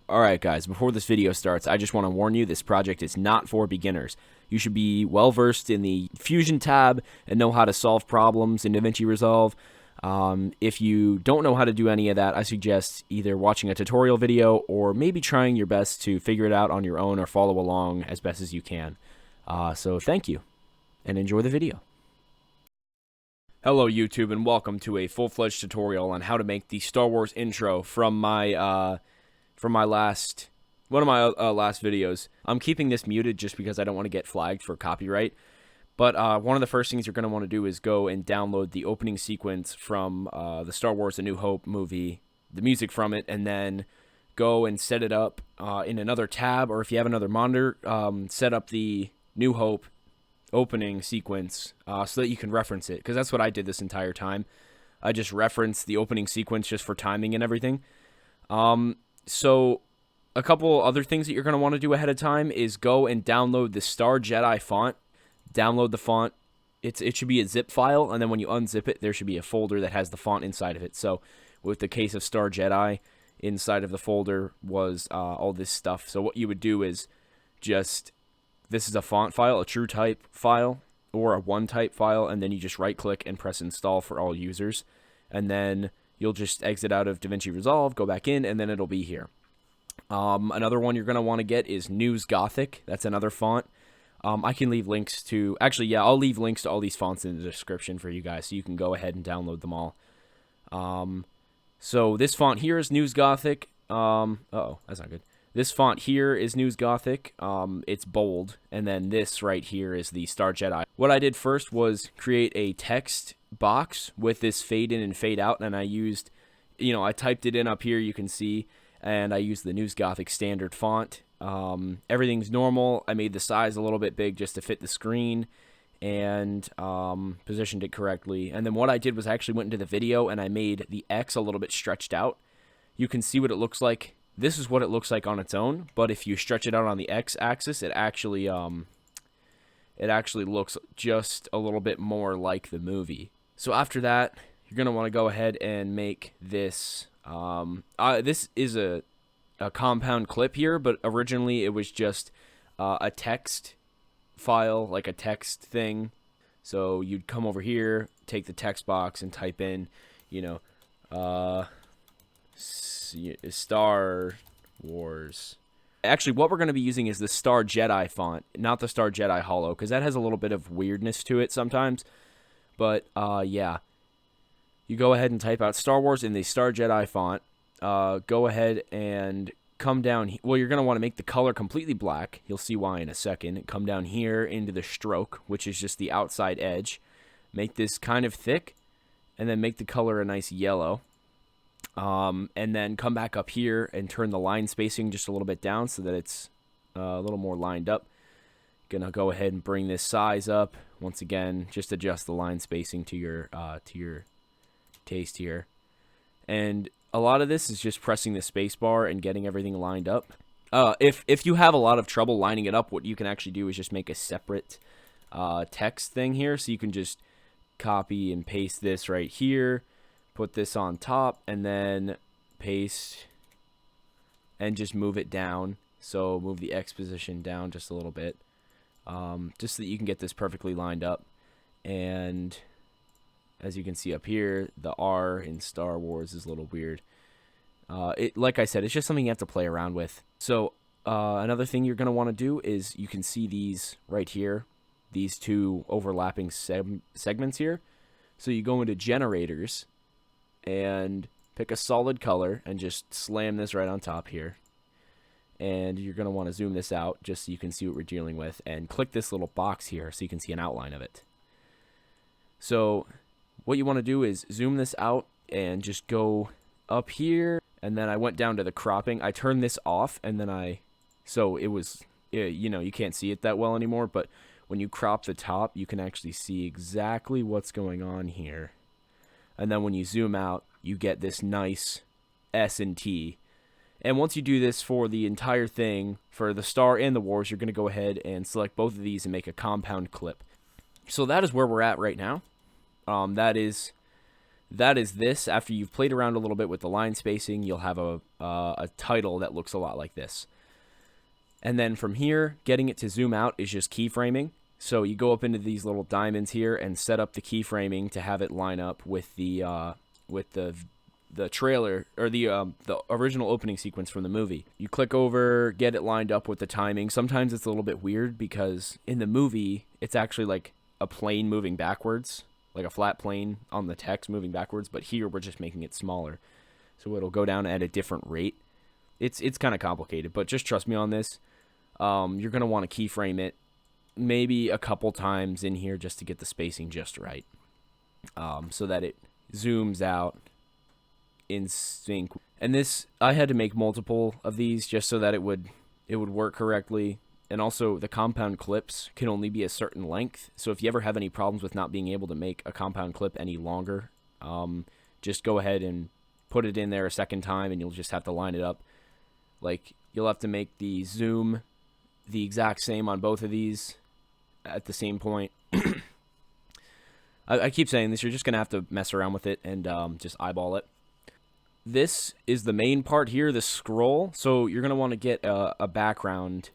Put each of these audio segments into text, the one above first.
Alright guys, before this video starts, I just want to warn you, this project is not for beginners. You should be well versed in the Fusion tab and know how to solve problems in DaVinci Resolve. If you don't know how to do any of that, I suggest either watching a tutorial video or maybe trying your best to figure it out on your own or follow along as best as you can. So thank you, and enjoy the video. Hello YouTube, and welcome to a full-fledged tutorial on how to make the Star Wars intro from my last videos. I'm keeping this muted just because I don't want to get flagged for copyright. But one of the first things you're going to want to do is go and download the opening sequence from the Star Wars A New Hope movie, the music from it, and then go and set it up in another tab, or if you have another monitor, set up the New Hope opening sequence so that you can reference it, because that's what I did this entire time. I just referenced the opening sequence just for timing and everything. So a couple other things that you're going to want to do ahead of time is go and download the Star Jedi font. Download the font. It should be a zip file, and then when you unzip it, there should be a folder that has the font inside of it. So with the case of Star Jedi, inside of the folder was all this stuff. So what you would do is just, this is a font file, a true type file, or a one type file, and then you just right click and press install for all users. And then you'll just exit out of DaVinci Resolve, go back in, and then it'll be here. Another one you're going to want to get is News Gothic. That's another font. I can leave links to, actually, yeah, I'll leave links to all these fonts in the description for you guys, so you can go ahead and download them all. So this font here is News Gothic. Uh-oh, that's not good. This font here is News Gothic. It's bold, and then this right here is the Star Jedi. What I did first was create a text box with this fade in and fade out, and I used, I typed it in up here, you can see, and I used the News Gothic standard font. Everything's normal. I made the size a little bit big just to fit the screen, and positioned it correctly. And then what I did was I actually went into the video and I made the X a little bit stretched out. You can see what it looks like. This is what it looks like on its own, but if you stretch it out on the X axis, it actually looks just a little bit more like the movie. So after that, you're going to want to go ahead and make this. This is a compound clip here, but originally it was just a text file, like a text thing. So you'd come over here, take the text box, and type in, Star Wars. Actually, what we're going to be using is the Star Jedi font, not the Star Jedi Hollow, because that has a little bit of weirdness to it sometimes. But, yeah. You go ahead and type out Star Wars in the Star Jedi font. Go ahead and come down. Well, you're going to want to make the color completely black. You'll see why in a second. Come down here into the stroke, which is just the outside edge. Make this kind of thick, and then make the color a nice yellow. And then come back up here and turn the line spacing just a little bit down so that it's a little more lined up. Gonna go ahead and bring this size up. Once again, just adjust the line spacing to your taste here. And a lot of this is just pressing the space bar and getting everything lined up. If you have a lot of trouble lining it up, what you can actually do is just make a separate text thing here. So you can just copy and paste this right here, put this on top, and then paste and just move it down. So move the X position down just a little bit, just so that you can get this perfectly lined up. And as you can see up here, the R in Star Wars is a little weird. Like I said, it's just something you have to play around with. So another thing you're going to want to do is, you can see these right here, these two overlapping segments here. So you go into generators and pick a solid color and just slam this right on top here. And you're going to want to zoom this out just so you can see what we're dealing with, and click this little box here so you can see an outline of it. So what you want to do is zoom this out and just go up here, and then I went down to the cropping. I turned this off, and then so it was, you can't see it that well anymore, but when you crop the top, you can actually see exactly what's going on here. And then when you zoom out, you get this nice S and T. And once you do this for the entire thing, for the Star and the Wars, you're going to go ahead and select both of these and make a compound clip. So that is where we're at right now. That is that is this. After you've played around a little bit with the line spacing, you'll have a title that looks a lot like this. And then from here, getting it to zoom out is just keyframing. So you go up into these little diamonds here and set up the keyframing to have it line up with the trailer, or the original opening sequence from the movie. You click over, get it lined up with the timing. Sometimes it's a little bit weird because in the movie, it's actually like a plane moving backwards, like a flat plane on the text moving backwards, but here we're just making it smaller. So it'll go down at a different rate. It's kind of complicated, but just trust me on this. You're going to want to keyframe it maybe a couple times in here just to get the spacing just right, so that it zooms out in sync. And this, I had to make multiple of these just so that it would work correctly. And also the compound clips can only be a certain length. So if you ever have any problems with not being able to make a compound clip any longer, just go ahead and put it in there a second time, and you'll just have to line it up. Like, you'll have to make the zoom the exact same on both of these at the same point. I keep saying this, you're just going to have to mess around with it and just eyeball it. This is the main part here, the scroll. So you're going to want to get a background.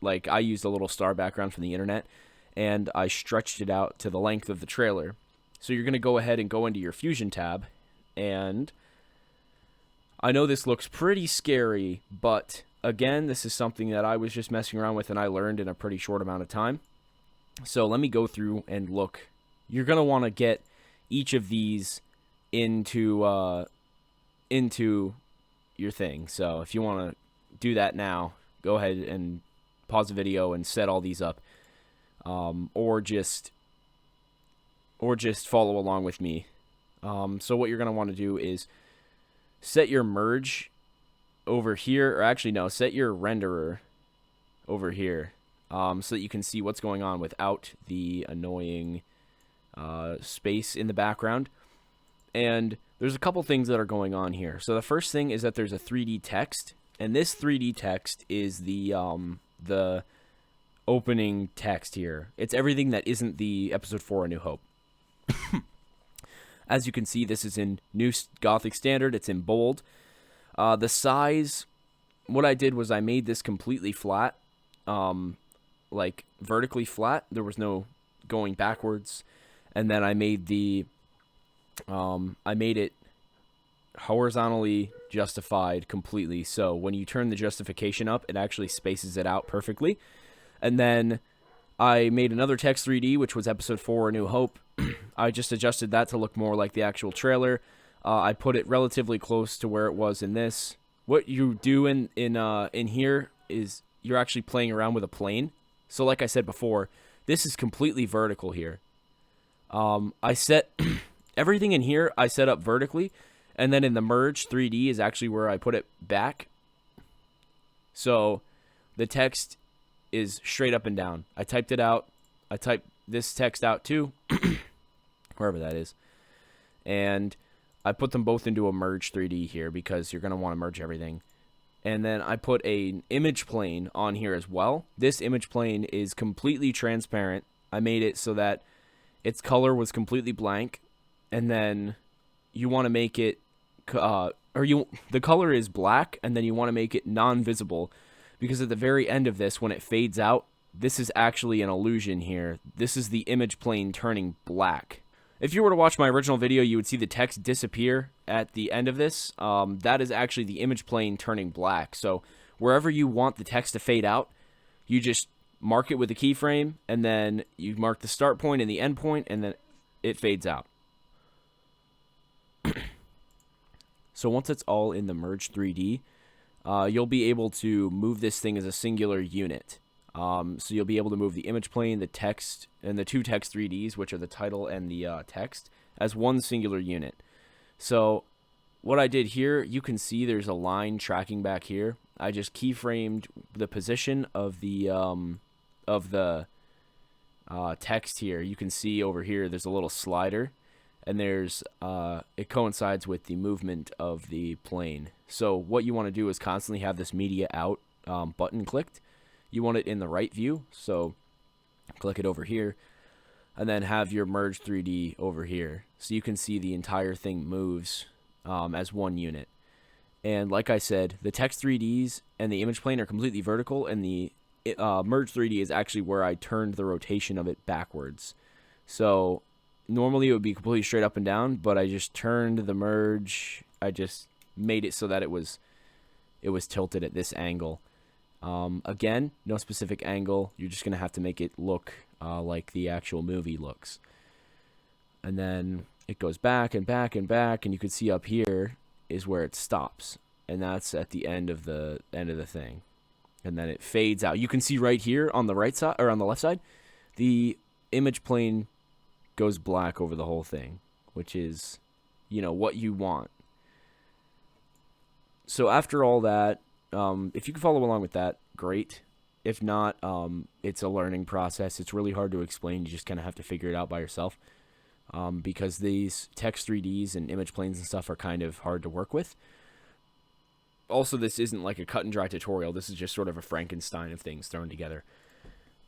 Like, I used a little star background from the internet, and I stretched it out to the length of the trailer. So you're going to go ahead and go into your Fusion tab, and I know this looks pretty scary, but again, this is something that I was just messing around with and I learned in a pretty short amount of time. So let me go through and look. You're going to want to get each of these into your thing. So if you want to do that now, go ahead and pause the video and set all these up, or just follow along with me. So what you're going to want to do is set your merge over here, or actually no, set your renderer over here, so that you can see what's going on without the annoying space in the background. And there's a couple things that are going on here. So the first thing is that there's a 3D text, and this 3D text is the opening text here. It's everything that isn't the Episode 4 A New Hope. As you can see, this is in New Gothic Standard. It's in bold. The size, what I did was I made this completely flat, like vertically flat. There was no going backwards. And then I made it horizontally justified completely. So when you turn the justification up, it actually spaces it out perfectly. And then I made another text 3D, which was Episode 4 A New Hope. I just adjusted that to look more like the actual trailer. I put it relatively close to where it was in this. What you do in here is you're actually playing around with a plane. So like I said before, this is completely vertical here. I set everything in here, I set up vertically, and then in the merge 3D is actually where I put it back. So the text is straight up and down. I typed it out. I typed this text out too, wherever that is. And I put them both into a merge 3D here because you're going to want to merge everything. And then I put an image plane on here as well. This image plane is completely transparent. I made it so that its color was completely blank. And then you want to make it, the color is black, and then you want to make it non-visible, because at the very end of this, when it fades out, this is actually an illusion here. This is the image plane turning black. If you were to watch my original video, you would see the text disappear at the end of this. That is actually the image plane turning black. So wherever you want the text to fade out, you just mark it with a keyframe, and then you mark the start point and the end point, and then it fades out. So once it's all in the merge 3D, you'll be able to move this thing as a singular unit. So you'll be able to move the image plane, the text, and the two text 3Ds, which are the title and the text, as one singular unit. So what I did here, you can see there's a line tracking back here. I just keyframed the position of the text here. You can see over here there's a little slider, and there's it coincides with the movement of the plane. So what you want to do is constantly have this media out button clicked. You want it in the right view, so click it over here. and then have your merge 3D over here. So you can see the entire thing moves as one unit. And like I said, the text 3Ds and the image plane are completely vertical, and the merge 3D is actually where I turned the rotation of it backwards. So normally it would be completely straight up and down, but I just turned the merge. I just made it so that it was tilted at this angle. Again, no specific angle. You're just going to have to make it look like the actual movie looks. And then it goes back and back and back, and you can see up here is where it stops. And that's at the end of the thing. And then it fades out. You can see right here on the right side, or on the left side, the image plane goes black over the whole thing, which is, you know, what you want. So after all that, if you can follow along with that, great. If not, it's a learning process. It's really hard to explain. You just kind of have to figure it out by yourself, because these text 3Ds and image planes and stuff are kind of hard to work with. Also, this isn't like a cut and dry tutorial. This is just sort of a Frankenstein of things thrown together.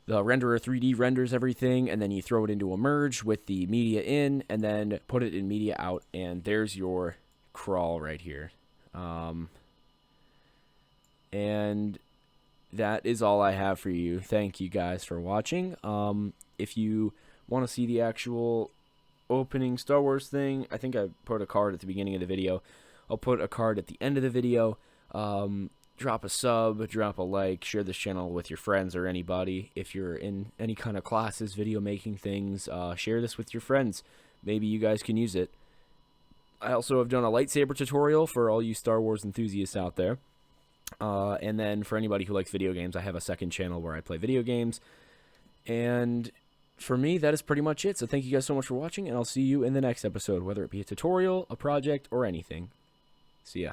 The renderer 3D renders everything, and then you throw it into a merge with the media in, and then put it in media out, and there's your crawl right here. And that is all I have for you. Thank you guys for watching. If you want to see the actual opening Star Wars thing, I think I put a card at the beginning of the video. I'll put a card at the end of the video. Drop a sub, drop a like, share this channel with your friends or anybody. If you're in any kind of classes, video making things, share this with your friends. Maybe you guys can use it. I also have done a lightsaber tutorial for all you Star Wars enthusiasts out there. And then for anybody who likes video games, I have a second channel where I play video games. And for me, that is pretty much it. So thank you guys so much for watching, and I'll see you in the next episode, whether it be a tutorial, a project, or anything. See ya.